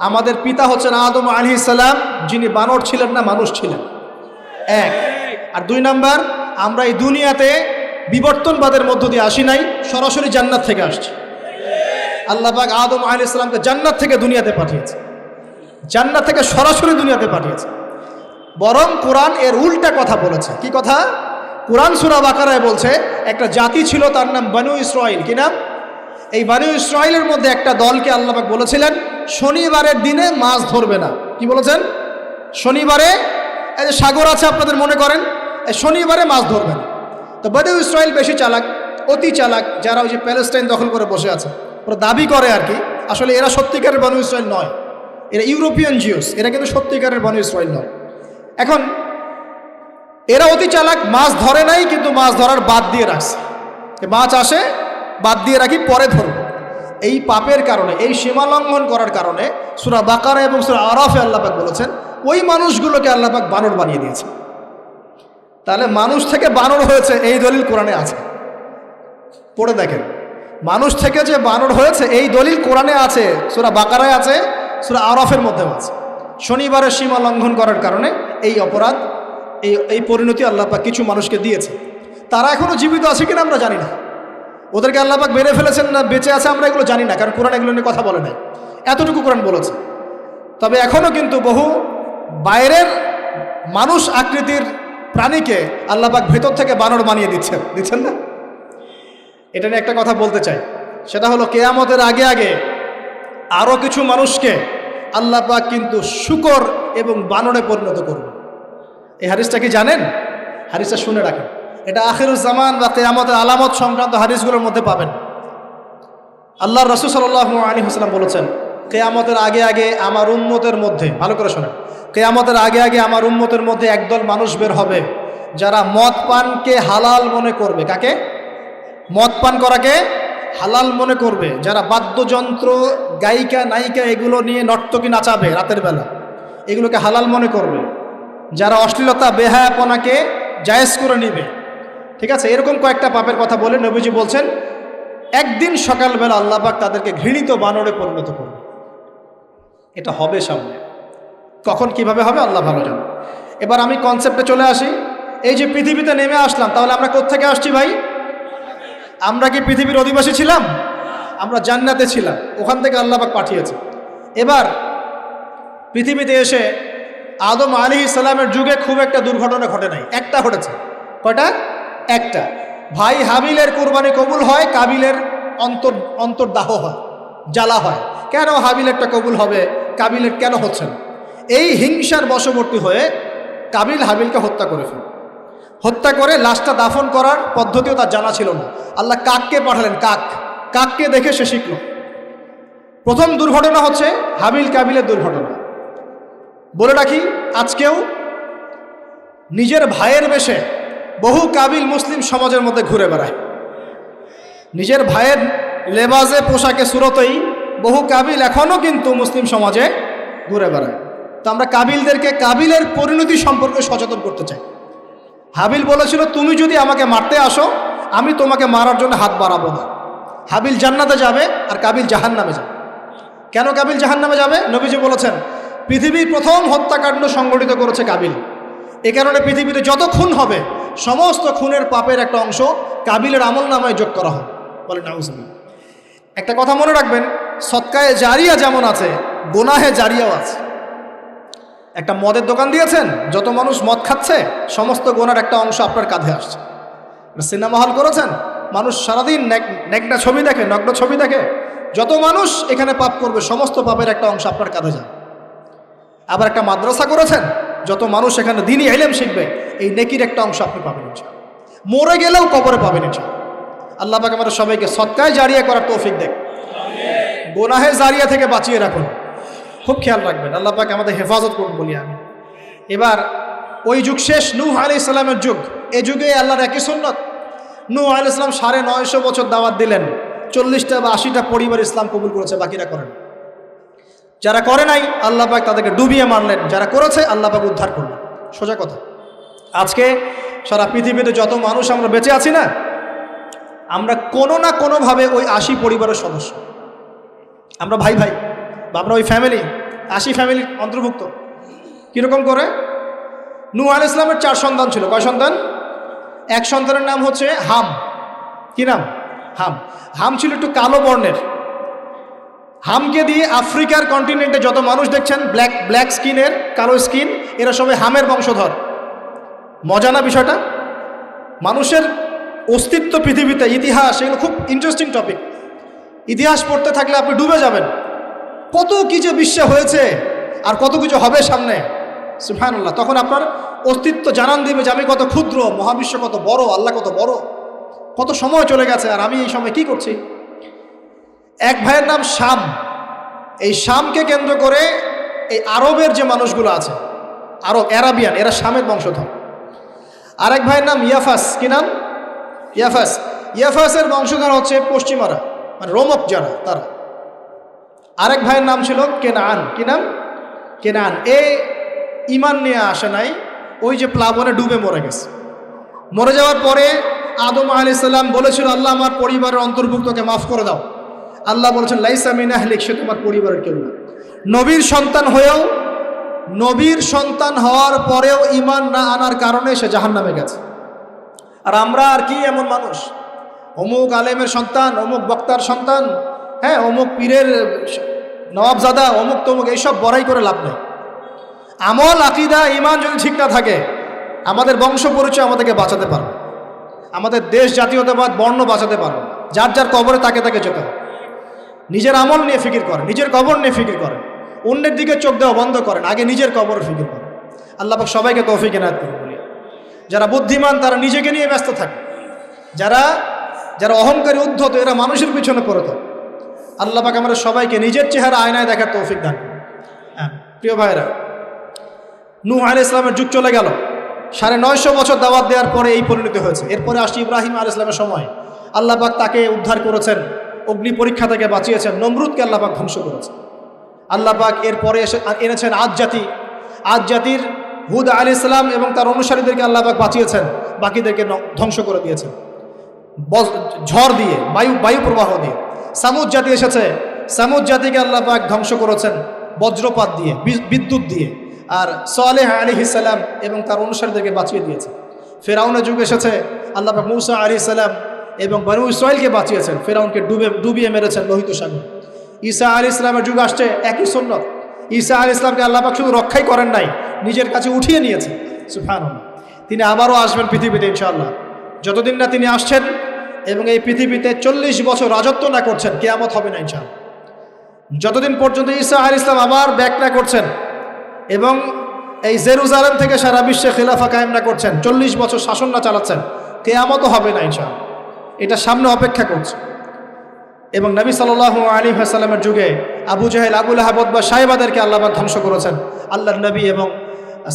আমাদের পিতা হচ্ছেন আদম আলাইহিস সালাম, যিনি বানর ছিলেন না, মানুষ ছিলেন। এক। আর 2 নাম্বার, আমরা এই দুনিয়াতে বিবর্তনবাদের মধ্য দিয়ে আসি নাই, সরাসরি জান্নাত থেকে আসছি। আল্লাহ পাক আদম আলাইহিস সালামকে জান্নাত থেকে দুনিয়াতে পাঠিয়েছে, জান্নাত থেকে সরাসরি দুনিয়াতে পাঠিয়েছে। বরং কোরআন এর উল্টা কথা বলেছে। কি কথা? কোরআন সূরা বাকারায় বলছে একটা জাতি ছিল, তার নাম বনু ইসরাইল। কি নাম? এই বনু ইসরাইলের মধ্যে একটা দলকে আল্লাহ পাক বলেছিলেন শনিবারের দিনে মাছ ধরবে না। কি বলেছেন? শনিবারে, এই যে সাগর আছে আপনাদের মনে করেন, এই শনিবারে মাছ ধরবে না। তো বনু ইসরাইল বেশি চালাক, অতি চালাক, যারা ওই যে প্যালেস্টাইন দখল করে বসে আছে, ওরা দাবি করে আর কি, আসলে এরা সত্যিকারের বনু ইসরাইল নয়, এরা ইউরোপিয়ান জিউস, এরা কিন্তু সত্যিকারের বনু ইসরাইল নয়। এখন এরা অতি চালাক, মাছ ধরে নাই, কিন্তু মাছ ধরার বাদ দিয়ে রাখছে। মাছ আসে, বাদ দিয়ে রাখি, পরে ধরব। এই পাপের কারণে, এই সীমা লঙ্ঘন করার কারণে সূরা বাকারা এবং সূরা আরাফে আল্লাহ পাক বলেছেন ওই মানুষগুলোকে আল্লাহ পাক বানর বানিয়ে দিয়েছে। তাহলে মানুষ থেকে বানর হয়েছে এই দলিল কোরআনে আছে, পড়ে দেখেন। মানুষ থেকে যে বানর হয়েছে এই দলিল কোরআনে আছে, সূরা বাকারায় আছে, সূরা আরাফের মধ্যেও আছে। শনিবারের সীমা লঙ্ঘন করার কারণে এই অপরাধ, এই পরিণতি আল্লাহ পাক কিছু মানুষকে দিয়েছে। তারা এখনো জীবিত আছে কিনা আমরা জানি না, ওদেরকে আল্লাহ পাক মেরে ফেলেছেন না বেঁচে আছে আমরা এগুলো জানি না, কারণ কোরআন এগুলো নিয়ে কথা বলে নাই। এতটুকু কোরআন বলেছে। তবে এখনও কিন্তু বহু বাইরের মানুষ আকৃতির প্রাণীকে আল্লাহ পাক ভেতর থেকে বানর বানিয়ে দিচ্ছেন না। এটা নিয়ে একটা কথা বলতে চাই, সেটা হলো কিয়ামতের আগে আগে আরও কিছু মানুষকে আল্লাহ পাক কিন্তু শূকর এবং বানরে পরিণত করবে। এই হাদিসটা কি জানেন? হাদিসটা শুনে রাখেন, এটা আখিরুজ জামান বা কিয়ামতের আলামত সংক্রান্ত হাদিসগুলোর মধ্যে পাবেন। আল্লাহর রাসূল সাল্লাল্লাহু আলাইহি ওয়াসাল্লাম বলেছেন কিয়ামতের আগে আগে আমার উম্মতের মধ্যে, ভালো করে শোনেন, কিয়ামতের আগে আগে আমার উম্মতের মধ্যে একদল মানুষ বের হবে যারা মদ পানকে হালাল মনে করবে। কাকে? মদ পান করাকে হালাল মনে করবে। যারা বাদ্যযন্ত্র, গায়িকা, নায়িকা এগুলো নিয়ে নর্তকী নাচাবে রাতের বেলা, এগুলোকে হালাল মনে করবে। যারা অশ্লীলতা, বেহায়াপনাকে জায়েজ করে নিবে। ঠিক আছে, এরকম কয়েকটা পাপের কথা বলে নবীজি বলছেন একদিন সকালবেলা আল্লাহ পাক তাদেরকে ঘৃণিত বানরে পরিণত করবে। এটা হবে সামনে, কখন কিভাবে হবে আল্লাহ ভালো জানে। এবার আমি কনসেপ্টে চলে আসি। এই যে পৃথিবীতে নেমে আসলাম, তাহলে আমরা কোত্থেকে আসছি ভাই? আমরা কি পৃথিবীর অধিবাসী ছিলাম? আমরা জান্নাতে ছিলাম, ওখান থেকে আল্লাহ পাক পাঠিয়েছে। এবার পৃথিবীতে এসে আদম আলাইহিস সালামের যুগে খুব একটা দুর্ঘটনা ঘটে নাই, একটা ঘটেছে। কয়টা? একটা। ভাই হাবিলের কুরবানি কবুল হয়, কাবিলের অন্তর্দাহ হয়, জ্বালা হয়। কেন হাবিলেরটা কবুল হবে, কাবিলের কেন হচ্ছে না? এই হিংসার বশবর্তী হয়ে কাবিল হাবিলকে হত্যা করে ফেলে। হত্যা করে লাশটা দাফন করার পদ্ধতিও তার জানা ছিল না। আল্লাহ কাককে পাঠালেন, কাককে দেখে সে শিখল। প্রথম দুর্ঘটনা হচ্ছে হাবিল কাবিলের দুর্ঘটনা। বলে রাখি, আজকেও নিজের ভাইয়ের বেশে বহু কাবিল মুসলিম সমাজের মধ্যে ঘুরে বেড়ায়। নিজের ভাইয়ের লেবাসে, পোশাকে, সুরতেই বহু কাবিল এখনও কিন্তু মুসলিম সমাজে ঘুরে বেড়ায়। তো আমরা কাবিলদেরকে কাবিলের পরিণতি সম্পর্কে সচেতন করতে চাই। হাবিল বলেছিল তুমি যদি আমাকে মারতে আসো, আমি তোমাকে মারার জন্য হাত বাড়াবো না। হাবিল জান্নাতে যাবে আর কাবিল জাহান্নামে যাবে। কেন কাবিল জাহান্নামে যাবে? নবীজি বলেছেন পৃথিবীর প্রথম হত্যাকাণ্ড সংগঠিত করেছে কাবিল। এ কারণে পৃথিবীতে যত খুন হবে সমস্ত খুনের পাপের একটা অংশ কাবিলের আমল নামায় যোগ করা হবে। বলে নাউজুবিল্লাহ। একটা কথা মনে রাখবেন, সদকায়ে জারিয়া যেমন আছে, গুনাহে জারিয়াও আছে। একটা মদের দোকান দিয়েছেন, যত মানুষ মদ খাচ্ছে সমস্ত গুনার একটা অংশ আপনার কাঁধে আসছে। সিনেমা হল করেছেন, মানুষ সারাদিন নেকড়া ছবি দেখে, নগ্ন ছবি দেখে, যত মানুষ এখানে পাপ করবে সমস্ত পাপের একটা অংশ আপনার কাঁধে যায়। আবার একটা মাদ্রাসা করেছেন, যত মানুষ এখানে দ্বীনি ইলম শিখবে এই নেকির একটা অংশ আপনি পাবেন ইনশাআল্লাহ। মরে গেলেও কবরে পাবেন ইনশাআল্লাহ। আল্লাহ পাক আমাদের সবাইকে সদকায়ে জারিয়া করার তৌফিক দেন, গুনাহে জারিয়া থেকে বাঁচিয়ে রাখুন। খুব খেয়াল রাখবেন, আল্লাহ পাক আমাদের হেফাজত করুন বলি আমি। এবার ওই যুগ শেষ, নূহ আলাইহিস সালামের যুগ। এই যুগে আল্লাহর একই সুন্নত। নূহ আলাইহিস সালাম 950 বছর দাওয়াত দিলেন, 40টা বা 80টা পরিবার ইসলাম কবুল করেছে, বাকিরা করেন। যারা করে নাই আল্লাহ পাক তাদেরকে ডুবিয়ে মারলেন, যারা করেছে আল্লাহ পাক উদ্ধার করলেন। সোজা কথা, আজকে সারা পৃথিবীতে যত মানুষ আমরা বেঁচে আছি না, আমরা কোনো না কোনোভাবে ওই 80 পরিবারের সদস্য। আমরা ভাই ভাই বা আমরা ওই ফ্যামিলি, 80 ফ্যামিলির অন্তর্ভুক্ত। কীরকম করে? নূহ আলাইহিস সালামের 4 সন্তান ছিল। কয় সন্তান? এক সন্তানের নাম হচ্ছে হাম। কি নাম? হাম। হাম ছিল একটু কালো বর্ণের। হামকে দিয়ে আফ্রিকার কন্টিনেন্টে যত মানুষ দেখছেন ব্ল্যাক স্কিনের, কালো স্কিন, এরা সবাই হামের বংশধর। মজা না বিষয়টা? মানুষের অস্তিত্ব পৃথিবীতে, ইতিহাস, এগুলো খুব ইন্টারেস্টিং টপিক। ইতিহাস পড়তে থাকলে আপনি ডুবে যাবেন। কত কি যে বিশ্বে হয়েছে আর কত কিছু হবে সামনে, সুবহানাল্লাহ। তখন আপনার অস্তিত্ব জানান দিবে যে আমি কত ক্ষুদ্র, মহাবিশ্ব কত বড়, আল্লাহ কত বড়, কত সময় চলে গেছে আর আমি এই সময় কি করছি। এক ভাইয়ের নাম শাম। এই শামকে কেন্দ্র করে এই আরবের যে মানুষগুলো আছে, আরব, অ্যারাবিয়ান, এরা শামের বংশধর। আরেক ভাইয়ের নাম ইয়াফাস। কি নাম? ইয়াফাস। ইয়াফাসের বংশধর হচ্ছে পশ্চিমারা, মানে রোমক যারা, তারা। আরেক ভাইয়ের নাম ছিল কেনান। কি নাম? কেনান। এ ইমান নিয়ে আসে নাই, ওই যে প্লাবনে ডুবে মরে গেছে। মরে যাওয়ার পরে আদম আলাইহিস সালাম বলেছিল, আল্লাহ আমার পরিবারের অন্তর্ভুক্তকে মাফ করে দাও। আল্লাহ বলেছেন, লাইসা মিন আহলিক, সে তোমার পরিবারের কেউ না। নবীর সন্তান হয়েও, নবীর সন্তান হওয়ার পরেও ইমান না আনার কারণে সে জাহান্নামে গেছে। আর আমরা আর কি এমন মানুষ, অমুক আলেমের সন্তান, অমুক বক্তার সন্তান, হ্যাঁ, অমুক পীরের নবাবজাদা, অমুক তমুক, এইসব বড়াই করে লাভ নেই। আমল, আকীদা, ইমান যদি ঠিক না থাকে, আমাদের বংশ পরিচয় আমাদেরকে বাঁচাতে পারবে, আমাদের দেশ, জাতীয়তাবাদ, বর্ণ বাঁচাতে পারবে। যার যার কবরে তাকে তাকে যেতে হবে। নিজের আমল নিয়ে ফিকির করেন, নিজের কবর নিয়ে ফিকির করেন, অন্যের দিকে চোখ দেওয়া বন্ধ করেন, আগে নিজের কবর ফিকির করেন। আল্লাহ পাক সবাইকে তৌফিক এনায়েত করুন। বলি, যারা বুদ্ধিমান তারা নিজেকে নিয়ে ব্যস্ত থাকে, যারা অহংকারী, উদ্ধত, এরা মানুষের পিছনে পড়ে থাকে। আল্লাহ পাক আমরা সবাইকে নিজের চেহারা আয়নায় দেখার তৌফিক দান করুন। হ্যাঁ প্রিয় ভাইরা, নূহ আলাইহিস সালামের যুগ চলে গেল। 950 বছর দাওয়াত দেওয়ার পরে এই পরিণতি হয়েছে। এরপরে আসছে ইব্রাহিম আলাইহিস সালামের সময়। আল্লাহ পাক তাকে উদ্ধার করেছেন, অগ্নি পরীক্ষা থেকে বাঁচিয়েছেন, নমরুদকে আল্লাহ পাক ধ্বংস করেছেন। আল্লাহ পাক এরপরে এনেছেন আদ জাতি। আদ জাতির হুদ আলাইহিস সালাম এবং তার অনুসারীদেরকে আল্লাহ পাক বাঁচিয়েছেন, বাকিদেরকে ধ্বংস করে দিয়েছেন ঝড় দিয়ে, বায়ু প্রবাহ দিয়ে। সামুদ জাতি এসেছে, সামুদ জাতিকে আল্লাহ পাক ধ্বংস করেছেন বজ্রপাত দিয়ে, বিদ্যুৎ দিয়ে। আর সালেহ আলাইহিস সালাম এবং তার অনুসারীদেরকে বাঁচিয়ে দিয়েছে। ফেরাউনের যুগ এসেছে, আল্লাহ পাক মূসা আলাইহিস সালাম এবং বনু ইসরাইলকে বাঁচিয়েছেন, ফেরাউনকে ডুবিয়ে মেরেছেন লোহিত সাগর। ঈসা আলাইহিস সালামের যুগ আসছে, একই সুন্নাত। ঈসা আলাইহিস সালামকে আল্লাহ পাক শুধু রক্ষাই করেন নাই, নিজের কাছে উঠিয়ে নিয়েছেন। সুবহানাল্লাহ। তিনি আবারও আসবেন পৃথিবীতে ইনশাআল্লাহ। যতদিন না তিনি আসছেন এবং এই পৃথিবীতে 40 বছর রাজত্ব না করছেন, কিয়ামত হবে না ইনশাআল্লাহ। যতদিন পর্যন্ত ঈসা আলাইহিস সালাম আবার ব্যাক না করছেন এবং এই জেরুজালেম থেকে সারা বিশ্বে খিলাফা কায়েম না করছেন, 40 বছর শাসন না চালাচ্ছেন, কিয়ামতও হবে না ইনশাআল্লাহ। এটা সামনে অপেক্ষা করছে। এবং নবী সাল্লাল্লাহু আলাইহি ওয়াসাল্লামের যুগে আবু জাহেল, আবু লাহাব বা সাহেবাদেরকে আল্লাহ পাক ধ্বংস করেছেন, আল্লাহর নবী এবং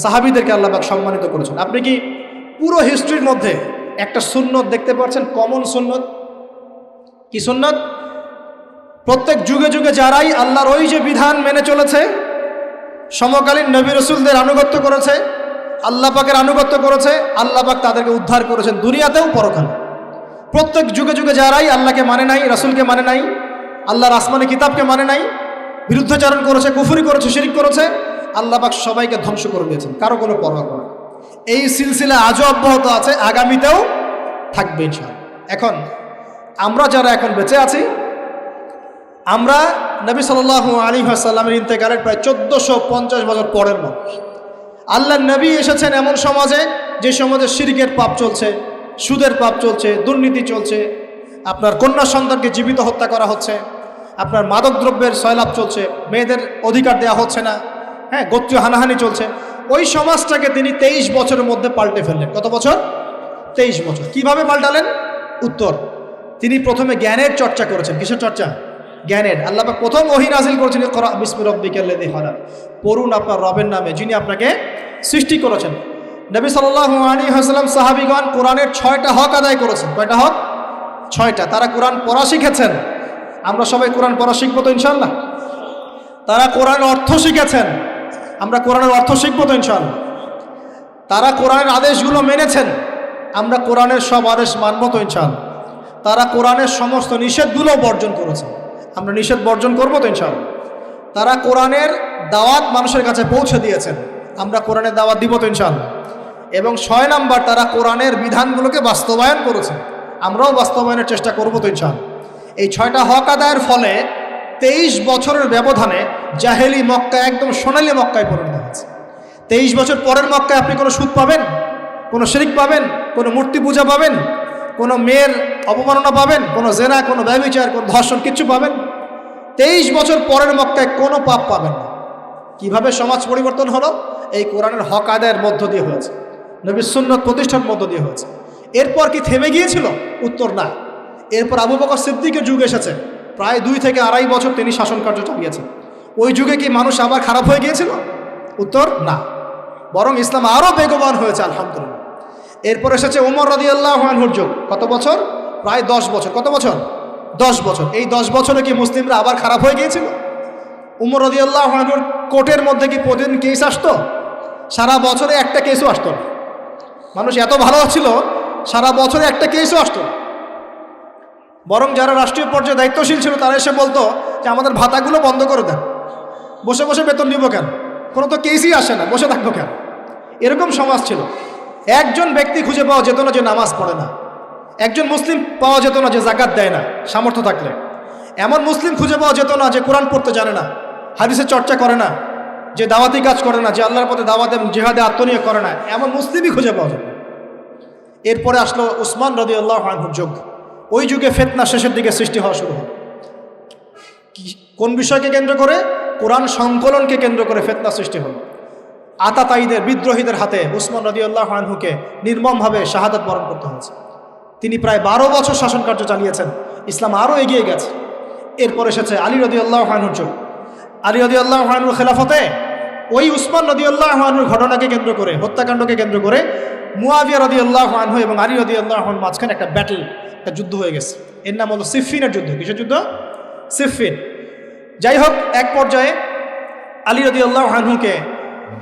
সাহাবীদেরকে আল্লাহ পাক সম্মানিত করেছেন। আপনি কি পুরো হিস্ট্রির মধ্যে একটা সুন্নত দেখতে পাচ্ছেন, কমন সুন্নত? কি সুন্নত? প্রত্যেক যুগে যুগে যারাই আল্লাহর ওই যে বিধান মেনে চলেছে, সমকালীন নবী রাসূলদের আনুগত্য করেছে, আল্লাহ পাকের আনুগত্য করেছে, আল্লাহ পাক তাদেরকে উদ্ধার করেছেন দুনিয়াতেও পরকালে। প্রত্যেক যুগে যুগে যারাই আল্লাহকে মানে নাই, রাসূলকে মানে নাই, আল্লাহর আসমানি কিতাবকে মানে নাই, বিরুদ্ধাচরণ করেছে, কুফরি করেছে, শিরক করেছে, আল্লাহ পাক সবাইকে ধ্বংস করে দিয়েছেন, কারো কোনো পরোয়া করে। এই সিলসিলা আজও অব্যাহত আছে, আগামীতেও থাকবে ইনশাআল্লাহ। এখন আমরা যারা এখন বেঁচে আছি, আমরা নবী সাল্লাল্লাহু আলাইহি ওয়াসাল্লামের ইন্তেকালের প্রায় 1450 বছর পরের মানুষ। আল্লাহর নবী এসেছেন এমন সমাজে, যে সমাজে শিরকের পাপ চলছে, সুদের পাপ চলছে, দুর্নীতি চলছে, আপনার কন্যা সন্তানকে জীবিত হত্যা করা হচ্ছে, আপনার মাদক দ্রব্যের সয়লাভ চলছে, মেয়েদের অধিকার দেওয়া হচ্ছে না, হ্যাঁ, গোত্রীয় হানাহানি চলছে। ওই সমাজটাকে তিনি 23 বছরের মধ্যে পাল্টে ফেললেন। কত বছর? 23 বছর। কিভাবে পাল্টালেন? উত্তর, তিনি প্রথমে জ্ঞানের চর্চা করেছেন। কিসের চর্চা? জ্ঞানের। আল্লাহ পাক প্রথম ওহী নাযিল করেছেন, ইকরা বিসমি রাব্বিকাল্লাযী খালাক, পড়ুন আপনার রবের নামে যিনি আপনাকে সৃষ্টি করেছেন। নবী সাল্লাল্লাহু আলাইহি ওয়াসাল্লাম, সাহাবীগণ কোরআনের 6টা হক আদায় করেছেন। কয়টা হক? 6টা। তারা কোরআন পড়া শিখেছেন। আমরা সবাই কোরআন পড়া শিখবো তো ইনশাআল্লাহ? তারা কোরআনের অর্থ শিখেছেন। আমরা কোরআনের অর্থ শিখবো তো ইনশাআল্লাহ? তারা কোরআনের আদেশগুলো মেনেছেন। আমরা কোরআনের সব আদেশ মানবো তো ইনশাআল্লাহ? তারা কোরআনের সমস্ত নিষেধগুলো বর্জন করেছেন। আমরা নিষেধ বর্জন করবো তো ইনশাআল্লাহ? তারা কোরআনের দাওয়াত মানুষের কাছে পৌঁছে দিয়েছেন। আমরা কোরআনের দাওয়াত দিব তো ইনশাআল্লাহ। এবং 6 নাম্বার, তারা কোরআনের বিধানগুলোকে বাস্তবায়ন করেছে। আমরাও বাস্তবায়নের চেষ্টা করব তো ইনশাআল্লাহ। এই 6টা হক আদায়ের ফলে 23 বছরের ব্যবধানে জাহেলি মক্কা একদম সোনালী মক্কায় পরিণত হয়েছে। 23 বছর পরের মক্কায় আপনি কোনো সুদ পাবেন, কোনো শিরক পাবেন, কোনো মূর্তি পূজা পাবেন, কোনো মেয়ের অপমাননা পাবেন, কোনো জেনা, কোনো ব্যভিচার, কোনো ধর্ষণ, কিচ্ছু পাবেন? 23 বছর পরের মক্কায় কোনো পাপ পাবেন না। কিভাবে সমাজ পরিবর্তন হলো? এই কোরআনের হক আদায়ের মধ্য দিয়ে হয়েছে, নবীর সুন্নাত প্রতিষ্ঠার মধ্য দিয়ে হয়েছে। এরপর কি থেমে গিয়েছিল? উত্তর না। এরপর আবু বকর সিদ্দিকের যুগ এসেছে, প্রায় 2 থেকে 2.5 বছর তিনি শাসন কার্য চালিয়েছেন। ওই যুগে কি মানুষ আবার খারাপ হয়ে গিয়েছিল? উত্তর না, বরং ইসলাম আরও বেগবান হয়েছে আলহামদুলিল্লাহ। এরপর এসেছে ওমর রাদিয়াল্লাহু আনহুর যুগ। কত বছর? প্রায় 10 বছর। কত বছর? 10 বছর। এই 10 বছরে কি মুসলিমরা আবার খারাপ হয়ে গিয়েছিল? ওমর রাদিয়াল্লাহু আনহুর কোর্টের মধ্যে কি প্রতিদিন কেস আসতো? সারা বছরে একটা কেসও আসতো না। মানুষ এত ভালো ছিল, সারা বছরে একটা কেসও আসতো না। বরং যারা রাষ্ট্রীয় পর্যায়ে দায়িত্বশীল ছিল তারা এসে বলতো যে আমাদের ভাতাগুলো বন্ধ করে দেন, বসে বসে বেতন নিব কেন, কোনো তো কেসই আসে না, বসে থাকবো কেন? এরকম সমাজ ছিল। একজন ব্যক্তি খুঁজে পাওয়া যেত না যে নামাজ পড়ে না, একজন মুসলিম পাওয়া যেত না যে জাকাত দেয় না সামর্থ্য থাকলে, এমন মুসলিম খুঁজে পাওয়া যেত না যে কোরআন পড়তে জানে না, হাদিসের চর্চা করে না, যে দাওয়াতি কাজ করে না, যে আল্লাহর পথে দাওয়াত এবং জিহাদে আত্মনিয়োগ করে না, এমন মুসলিমই খুঁজে পাওয়া যেত। এরপরে আসলো উসমান রাদিয়াল্লাহু আনহুর যুগ। ওই যুগে ফিতনা শেষের দিকে সৃষ্টি হওয়া শুরু হল। কোন বিষয়কে কেন্দ্র করে? কোরআন সংকলনকে কেন্দ্র করে ফিতনা সৃষ্টি হল। আতাতায়ীদের, বিদ্রোহীদের হাতে উসমান রাদিয়াল্লাহু আনহুকে নির্মমভাবে শাহাদাত বরণ করতে হয়েছে। তিনি প্রায় 12 বছর শাসন কার্য চালিয়েছেন। ইসলাম আরও এগিয়ে গেছে। এরপর এসেছে আলী রাদিয়াল্লাহু আনহুর যুগ। আলী রাদিয়াল্লাহু আনহুর খেলাফতে ওই উসমান রাদিয়াল্লাহু আনহুর ঘটনাকে কেন্দ্র করে, হত্যাকাণ্ডকে কেন্দ্র করে মুয়াবিয়া রাদিয়াল্লাহু আনহু এবং আলী রাদিয়াল্লাহু আনহুর মাঝখানে একটা ব্যাটল, একটা যুদ্ধ হয়ে গেছে। এর নাম হলো সিফফিনের যুদ্ধ। কিসের যুদ্ধ? সিফফিন। যাই হোক, এক পর্যায়ে আলী রাদিয়াল্লাহু আনহুকে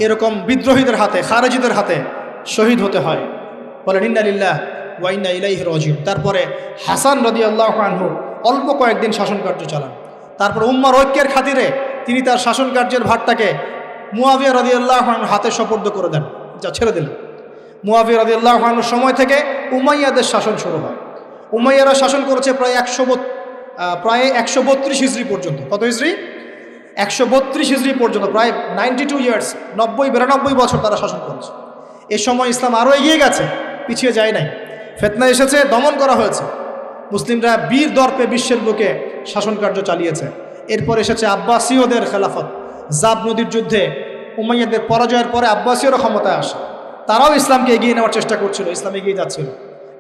এরকম বিদ্রোহীদের হাতে, খারেজিদের হাতে শহীদ হতে হয়। বলেন ইন্না লিল্লাহি ওয়া ইন্না ইলাইহি রাজিউন। তারপরে হাসান রাদিয়াল্লাহু আনহু অল্প কয়েকদিন শাসন কার্য চালান। তারপর উম্মার ঐক্যের খাতিরে তিনি তার শাসন কার্যের ভারটাকে মুয়াবিয়া রাদিয়াল্লাহু আনহুর হাতে সোপর্দ করে দেন, যা ছেড়ে দিলেন। মুয়াবিয়া রাদিয়াল্লাহু আনহুর সময় থেকে উমাইয়াদের শাসন শুরু হয়। উমাইয়ারা শাসন করেছে প্রায় 132 হিজরি পর্যন্ত। কত হিজরি? 132 হিজরি পর্যন্ত, প্রায় 92 ইয়ার্স, 90-92 বছর তারা শাসন করেছে। এ সময় ইসলাম আরও এগিয়ে গেছে, পিছিয়ে যায় নাই। ফিতনা এসেছে, দমন করা হয়েছে। মুসলিমরা বীর দর্পে বিশ্বের বুকে শাসন কার্য চালিয়েছে। এরপর এসেছে আব্বাসীয়দের খেলাফত। জাব নদীর যুদ্ধে উমাইয়াদের পরাজয়ের পরে আব্বাসীয়রা ক্ষমতায় আসে। তারাও ইসলামকে এগিয়ে নেওয়ার চেষ্টা করছিল, ইসলাম এগিয়ে যাচ্ছিল,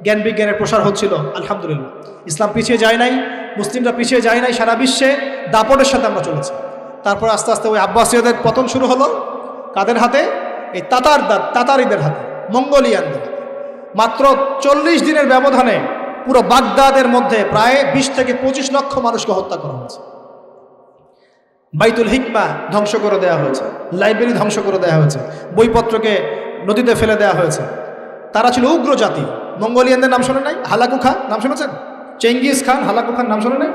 জ্ঞান বিজ্ঞানের প্রসার হচ্ছিল। আলহামদুলিল্লাহ, ইসলাম পিছিয়ে যায় নাই, মুসলিমরা পিছিয়ে যায় নাই। সারা বিশ্বে দাপটের সাথে আমরা চলেছি। তারপর আস্তে আস্তে ওই আব্বাসীয়দের পতন শুরু হলো। কাদের হাতে? এই তাতারিদের হাতে, মঙ্গোলিয়ানদের হাতে। মাত্র 40 দিনের ব্যবধানে পুরো বাগদাদের মধ্যে প্রায় 20 থেকে 25 লক্ষ মানুষকে হত্যা করা হয়েছে। বাইতুল হিকমা ধ্বংস করে দেওয়া হয়েছে, লাইব্রেরি ধ্বংস করে দেওয়া হয়েছে, বইপত্রকে নদীতে ফেলে দেওয়া হয়েছে। তারা ছিল উগ্র জাতি। মঙ্গোলিয়ানদের নাম শোনে নাই? হালাকু খান নাম শুনেছেন? চেঙ্গিস খান, হালাকু খান নাম শোনে নাই?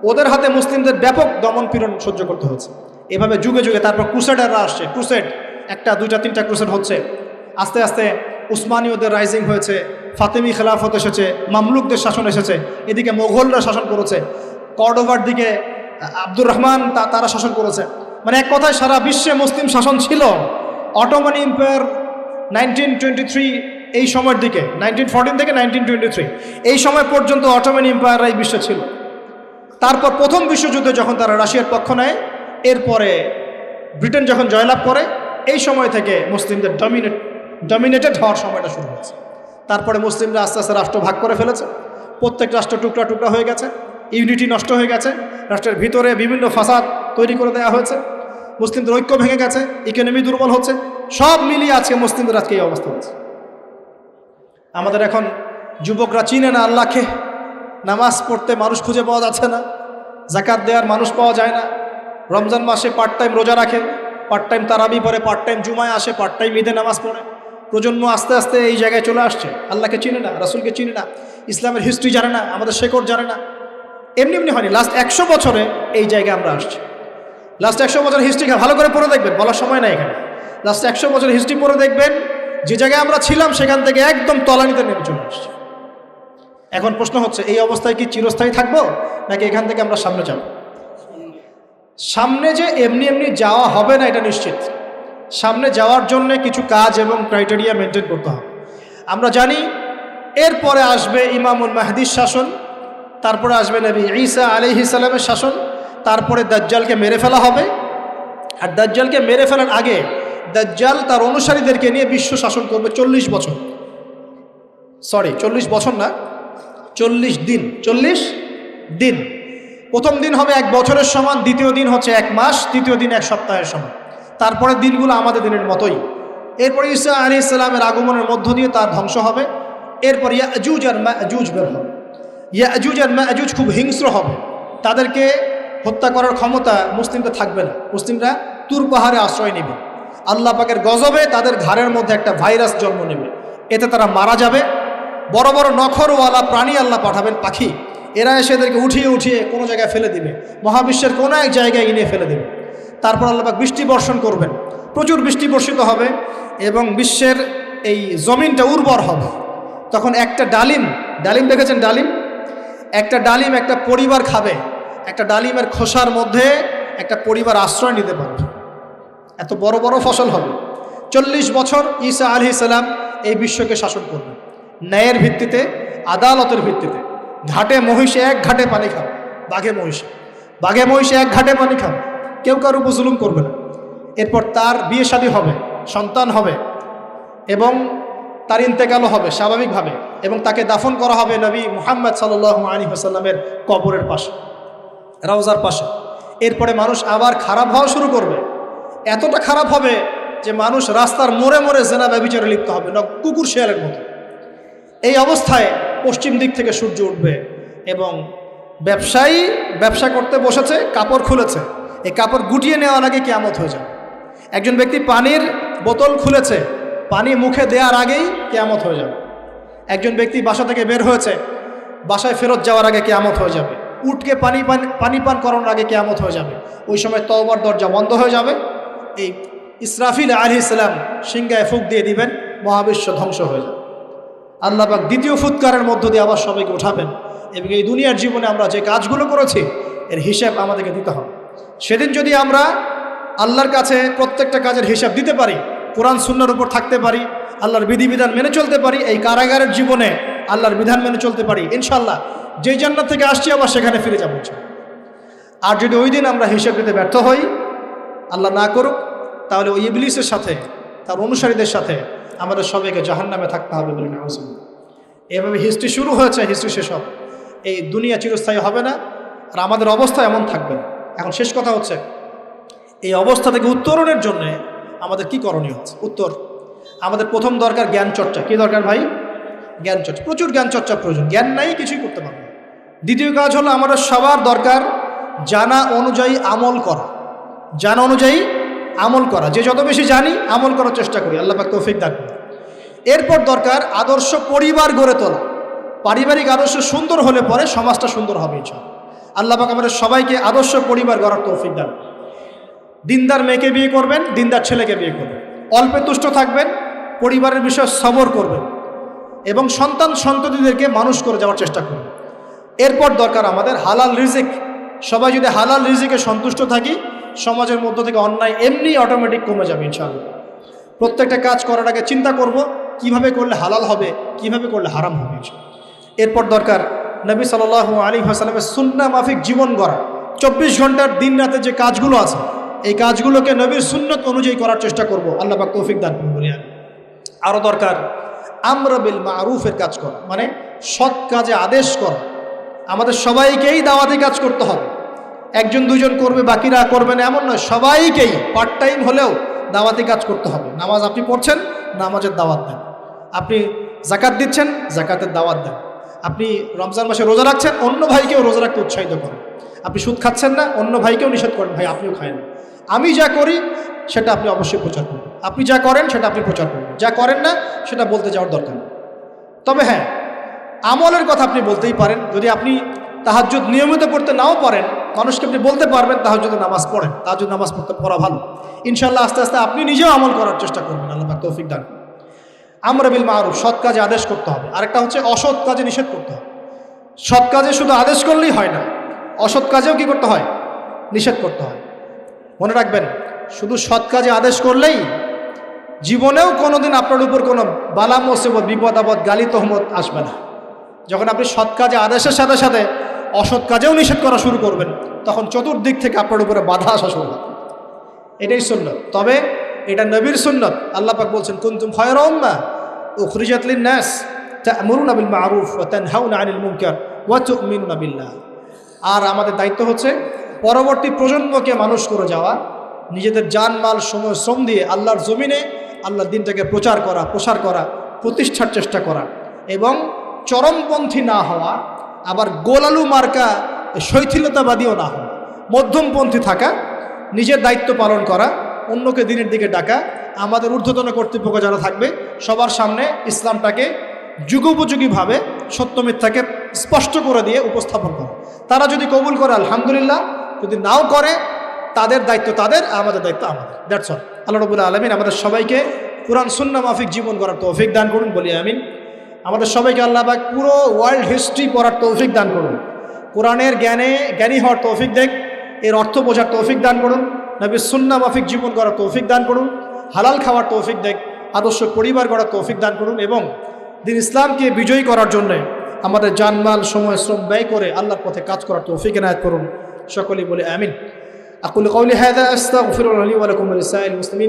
ওদের হাতে মুসলিমদের ব্যাপক দমন পীড়ন সহ্য করতে হয়েছে। এভাবে যুগে যুগে তারপর ক্রুসেডাররা আসছে। ক্রুসেড 1টা 2টা 3টা ক্রুসেড হচ্ছে। আস্তে আস্তে উসমানীয়দের রাইজিং হয়েছে, ফাতেমি খেলাফত এসেছে, মামলুকদের শাসন এসেছে, এদিকে মোগলরা শাসন করেছে, কর্ডোভার দিকে আব্দুর রহমান তারা শাসন করেছে। মানে এক কথায় সারা বিশ্বে মুসলিম শাসন ছিল। অটোমান এম্পায়ার 1923 এই সময়ের দিকে, 1914 থেকে 1923 এই সময় পর্যন্ত অটোমান এম্পায়াররাই বিশ্বে ছিল। তারপর প্রথম বিশ্বযুদ্ধে যখন তারা রাশিয়ার পক্ষ নেয়, এরপরে ব্রিটেন যখন জয়লাভ করে, এই সময় থেকে মুসলিমদের ডমিনেটেড হওয়ার সময়টা শুরু হয়েছে। তারপরে মুসলিমরা আস্তে আস্তে রাষ্ট্র ভাগ করে ফেলেছে। প্রত্যেক রাষ্ট্র টুকরা টুকরা হয়ে গেছে, ইউনিটি নষ্ট হয়ে গেছে, রাষ্ট্রের ভিতরে বিভিন্ন ফাসাদ তৈরি করে দেওয়া হয়েছে, মুসলিমদের ঐক্য ভেঙে গেছে, ইকোনমি দুর্বল হচ্ছে। সব মিলিয়ে আজকে মুসলিমদের আজকে এই অবস্থা হচ্ছে। আমাদের এখন যুবকরা চিনে না আল্লাহকে, নামাজ পড়তে মানুষ খুঁজে পাওয়া যাচ্ছে না, জাকাত দেওয়ার মানুষ পাওয়া যায় না। রমজান মাসে পার্ট টাইম রোজা রাখে, পার্ট টাইম তারাবি পড়ে, পার্ট টাইম জুমায় আসে, পার্ট টাইম ঈদে নামাজ পড়ে। প্রজন্ম আস্তে আস্তে এই জায়গায় চলে আসছে। আল্লাহকে চিনে না, রাসূলকে চিনে না, ইসলামের হিস্ট্রি জানে না, আমাদের শেকড় জানে না। এমনি এমনি হয়নি, লাস্ট 100 বছরে এই জায়গায় আমরা আসছি। লাস্ট 100 বছর হিস্ট্রি ভালো করে পড়ে দেখবেন, বলার সময় নাই এখানে। লাস্ট 100 বছর হিস্ট্রি পড়ে দেখবেন যে জায়গায় আমরা ছিলাম সেখান থেকে একদম তলানিতে নেমে চলে আসছি। এখন প্রশ্ন হচ্ছে, এই অবস্থায় কি চিরস্থায়ী থাকবো, নাকি এখান থেকে আমরা সামনে যাব? সামনে যে এমনি এমনি যাওয়া হবে না এটা নিশ্চিত। সামনে যাওয়ার জন্য কিছু কাজ এবং ক্রাইটেরিয়া মেনটেন করতে হবে। আমরা জানি এরপরে আসবে ইমামুল মাহদির শাসন, তারপরে আসবে নবী ঈসা আলাইহিস সালামের শাসন, তারপরে দাজ্জালকে মেরে ফেলা হবে। আর দাজ্জালকে মেরে ফেলার আগে দাজ্জাল তার অনুসারীদেরকে নিয়ে বিশ্ব শাসন করবে 40 বছর। 40 বছর না, 40 দিন। 40 দিন। প্রথম দিন হবে 1 বছরের সমান, দ্বিতীয় দিন হচ্ছে 1 মাস, তৃতীয় দিন 1 সপ্তাহের সমান। তারপরে দিনগুলো আমাদের দিনের মতোই। এরপর ঈসা আলাইহিস সালামের আগমনের মধ্য দিয়ে তার ধ্বংস হবে। এরপর ইয়াজুজ আর মাজুজ বের হবে। ইয়াজুজ আর মাজুজ খুব হিংস্র হবে, তাদেরকে হত্যা করার ক্ষমতা মুসলিমদের থাকবে না। মুসলিমরা তুর পাহাড়ে আশ্রয় নেবে। আল্লাহ পাকের গজবে তাদের ঘাড়ের মধ্যে একটা ভাইরাস জন্ম নেবে, এতে তারা মারা যাবে। বড় বড় নখরওয়ালা প্রাণী আল্লাহ পাঠাবেন, পাখি, এরা এসে এদেরকে উঠিয়ে উঠিয়ে কোনো জায়গায় ফেলে দিবে, মহাবিশ্বের কোনো এক জায়গায় এনে ফেলে দেবে। তারপর আল্লাহ পাক বৃষ্টি বর্ষণ করবেন, প্রচুর বৃষ্টি বর্ষিত হবে এবং বিশ্বের এই জমিনটা উর্বর হবে। তখন একটা ডালিম দেখেছেন ডালিম? একটা ডালিম একটা পরিবার খাবে। একটা ডালিমের খোসার মধ্যে একটা পরিবার আশ্রয় নিতে পারবে। এত বড় বড় ফসল হবে। 40 বছর ঈসা আলাইহিস সালাম এই বিশ্বকে শাসন করবে ন্যায়ের ভিত্তিতে, আদালতের ভিত্তিতে। ঘাটে মহিষে 1 ঘাটে পানি খাবে, বাঘে মহিষে 1 ঘাটে পানি খাবে, কেউ কারো উপর জুলুম করবে না। এরপর তার বিয়ে শাদী হবে, সন্তান হবে এবং তার ইন্তেকালও হবে স্বাভাবিকভাবে, এবং তাকে দাফন করা হবে নবী মুহাম্মদ সাল্লাল্লাহু আলাইহি ওয়াসাল্লামের কবরের পাশে, রওজার পাশে। এরপরে মানুষ আবার খারাপ হওয়া শুরু করবে। এতটা খারাপ হবে যে মানুষ রাস্তার মোড়ে মোড়ে জেনা ব্যভিচারে লিপ্ত হবে, না কুকুর শেয়ালের মতো। এই অবস্থায় পশ্চিম দিক থেকে সূর্য উঠবে এবং ব্যবসায়ী ব্যবসা করতে বসেছে, কাপড় খুলেছে, এই কাপড় গুটিয়ে নেওয়ার আগে কিয়ামত হয়ে যাবে। একজন ব্যক্তি পানির বোতল খুলেছে, পানি মুখে দেওয়ার আগেই কিয়ামত হয়ে যাবে। একজন ব্যক্তি বাসা থেকে বের হয়েছে, বাসায় ফেরত যাওয়ার আগে কিয়ামত হয়ে যাবে। উটকে পানি পান করানোর আগে কিয়ামত হয়ে যাবে। ওই সময় তওবার দরজা বন্ধ হয়ে যাবে। এই ইসরাফিল আলাইহিস সালাম সিংহায় ফুঁক দিয়ে দিবেন, মহাবিশ্ব ধ্বংস হয়ে যাবে। আল্লাহ পাক দ্বিতীয় ফুৎকারের মধ্য দিয়ে আবার সবাইকে উঠাবেন এবং এই দুনিয়ার জীবনে আমরা যে কাজগুলো করেছি এর হিসাব আমাদেরকে দিতে হবে। সেদিন যদি আমরা আল্লাহর কাছে প্রত্যেকটা কাজের হিসাব দিতে পারি, কোরআন সুন্নাহর উপর থাকতে পারি, আল্লাহর বিধিবিধান মেনে চলতে পারি, এই কারাগারের জীবনে আল্লাহর বিধান মেনে চলতে পারি, ইনশাল্লাহ যেই জান্নাত থেকে আসছি আবার সেখানে ফিরে যাবো। আর যদি ওই দিন আমরা হিসাব দিতে ব্যর্থ হই, আল্লাহ না করুক, তাহলে ওই ইবলিসের সাথে, তার অনুসারীদের সাথে আমাদের সবাইকে জাহান্নামে থাকতে হবে বলে না। এভাবে হিস্ট্রি শুরু হয়েছে, হিস্ট্রি শেষ হবে। এই দুনিয়া চিরস্থায়ী হবে না, আর আমাদের অবস্থা এমন থাকবে না। এখন শেষ কথা হচ্ছে, এই অবস্থা থেকে উত্তরণের জন্য আমাদের কি করণীয় হচ্ছে? উত্তর, আমাদের প্রথম দরকার জ্ঞান চর্চা। কি দরকার ভাই? জ্ঞান চর্চা। প্রচুর জ্ঞান চর্চা প্রয়োজন, জ্ঞান নাই কিছুই করতে পারবে না। দ্বিতীয় কাজ হলো আমাদের সবার দরকার জানা অনুযায়ী আমল করা। জানা অনুযায়ী আমল করা, যে যত বেশি জানি আমল করার চেষ্টা করি, আল্লাহ পাক তৌফিক দান করুন। এরপর দরকার আদর্শ পরিবার গড়ে তোলা। পারিবারিক আদর্শ সুন্দর হলে পরে সমাজটা সুন্দর হবে ইনশাআল্লাহ। আল্লাহ পাক আমাদের সবাইকে আদর্শ পরিবার গড়ার তৌফিক দান করুন। দিনদার মেয়েকে বিয়ে করবেন, দিনদার ছেলেকে বিয়ে করবেন, অল্পে তুষ্ট থাকবেন, পরিবারের বিষয়ে সবর করবেন এবং সন্ততিদেরকে মানুষ করে যাওয়ার চেষ্টা করবেন। এরপর দরকার আমাদের হালাল রিজিক। সবাই যদি হালাল রিজিকে সন্তুষ্ট থাকি, সমাজের মধ্য থেকে অন্যায় এমনি অটোমেটিক কমে যাবে ইনশাআল্লাহ। প্রত্যেকটা কাজ করার আগে চিন্তা করব কিভাবে করলে হালাল হবে, কিভাবে করলে হারাম হবে। এরপর দরকার নবী সাল্লাল্লাহু আলাইহি ওয়াসাল্লামের সুন্নাহ মাফিক জীবন গড়া। 24 ঘন্টার দিন রাতে যে কাজগুলো আছে, এই কাজগুলোকে নবীর সুন্নত অনুযায়ী করার চেষ্টা করব, আল্লাহ পাক তৌফিক দান করুন বলি। আরও দরকার আমর বিল মারুফের কাজ করা, মানে সৎ কাজে আদেশ করা। আমাদের সবাইকেই দাওয়াতি কাজ করতে হবে। একজন দুজন করবে, বাকিরা করবে না এমন নয়, সবাইকেই পার্ট টাইম হলেও দাওয়াতি কাজ করতে হবে। নামাজ আপনি পড়ছেন, নামাজের দাওয়াত দেন। আপনি জাকাত দিচ্ছেন, জাকাতের দাওয়াত দেন। আপনি রমজান মাসে রোজা রাখছেন, অন্য ভাইকেও রোজা রাখতে উৎসাহিত করেন। আপনি সুদ খাচ্ছেন না, অন্য ভাইকেও নিষেধ করেন, ভাই আপনিও খায় না। আমি যা করি সেটা আপনি অবশ্যই প্রচার করবেন, আপনি যা করেন সেটা আপনি প্রচার করবেন, যা করেন না সেটা বলতে যাওয়ার দরকার নেই। তবে হ্যাঁ, আমলের কথা আপনি বলতেই পারেন। যদি আপনি তাহাজ্জুদ নিয়মিত পড়তে নাও পারেন, মানুষকে আপনি বলতে পারবেন তাহাজ্জুদ নামাজ পড়েন, তাহাজ্জুদ নামাজ পড়া ভালো। ইনশাআল্লাহ আস্তে আস্তে আপনি নিজেও আমল করার চেষ্টা করবেন, আল্লাহ পাক তৌফিক দান। আমর বিল মারুফ, সৎ কাজে আদেশ করতে হবে। আরেকটা হচ্ছে অসৎ কাজে নিষেধ করতে হবে। সৎ কাজে শুধু আদেশ করলেই হয় না, অসৎ কাজেও কি করতে হয়? নিষেধ করতে হয়। মনে রাখবেন, শুধু সৎ কাজে আদেশ করলেই জীবনেও কোনোদিন আপনার উপর কোনো বালা মুসিবত, বিপদ আপদ, গালি তহমত আসবে না। যখন আপনি সৎ কাজে আদেশের সাথে সাথে অসৎ কাজেও নিষেধ করা শুরু করবেন, তখন চতুর্দিক থেকে আপনার উপরে বাধা আসা শুরু হবে। এটাই সুন্নত। তবে এটা নবীর সুন্নত। আল্লাহ পাক বলছেন, কুনতুম খায়রা উম্মাহ উখরিজাত লিন-নাস তা'মুরুনা বিল মা'রুফ ওয়া তানহাউনা আনিল মুনকার ওয়া তু'মিনুনা বিল্লাহ। আর আমাদের দায়িত্ব হচ্ছে পরবর্তী প্রজন্মকে মানুষ করে যাওয়া, নিজেদের জানমাল সময় শ্রম দিয়ে আল্লাহর জমিনে আল্লাহর দিনটাকে প্রচার করা, প্রসার করা, প্রতিষ্ঠার চেষ্টা করা, এবং চরমপন্থী না হওয়া, আবার গোলালু মার্কা শৈথিলতাবাদীও না হওয়া, মধ্যমপন্থী থাকা, নিজের দায়িত্ব পালন করা, অন্যকে দিনের দিকে ডাকা, আমাদের ঊর্ধ্বতন কর্তৃপক্ষ যারা থাকবে সবার সামনে ইসলামটাকে যুগোপযোগীভাবে সত্য মিথ্যাকে স্পষ্ট করে দিয়ে উপস্থাপন করা। তারা যদি কবুল করে আলহামদুলিল্লাহ, যদি নাও করে তাদের দায়িত্ব তাদের, আমাদের দায়িত্ব আমাদের। That's all. আল্লাহ রাব্বুল আলামিন আমাদের সবাইকে কুরআন সুন্নাহ মাফিক জীবন করার তৌফিক দান করুন, বলি আমিন। আমাদের সবাইকে আল্লাহ পাক পুরো ওয়ার্ল্ড হিস্ট্রি পড়ার তৌফিক দান করুন, কোরআনের জ্ঞানী হওয়ার তৌফিক দেখ, এর অর্থ বোঝার তৌফিক দান করুন, নবীর সুন্নাহ মাফিক জীবন করার তৌফিক দান করুন, হালাল খাওয়ার তৌফিক দেখ, আদর্শ পরিবার গড়ার তৌফিক দান করুন, এবং দিন ইসলামকে বিজয়ী করার জন্য আমাদের জানমাল সময় শ্রম ব্যয় করে আল্লাহর পথে কাজ করার তৌফিক এনায়েত করুন। সকলেই বলে আমিন। আকুলু কওলি হাযা আস্তাগফিরুল্লাহ লি ওয়া লাকুম ওয়া লিসাইরিল মুসলিমিন।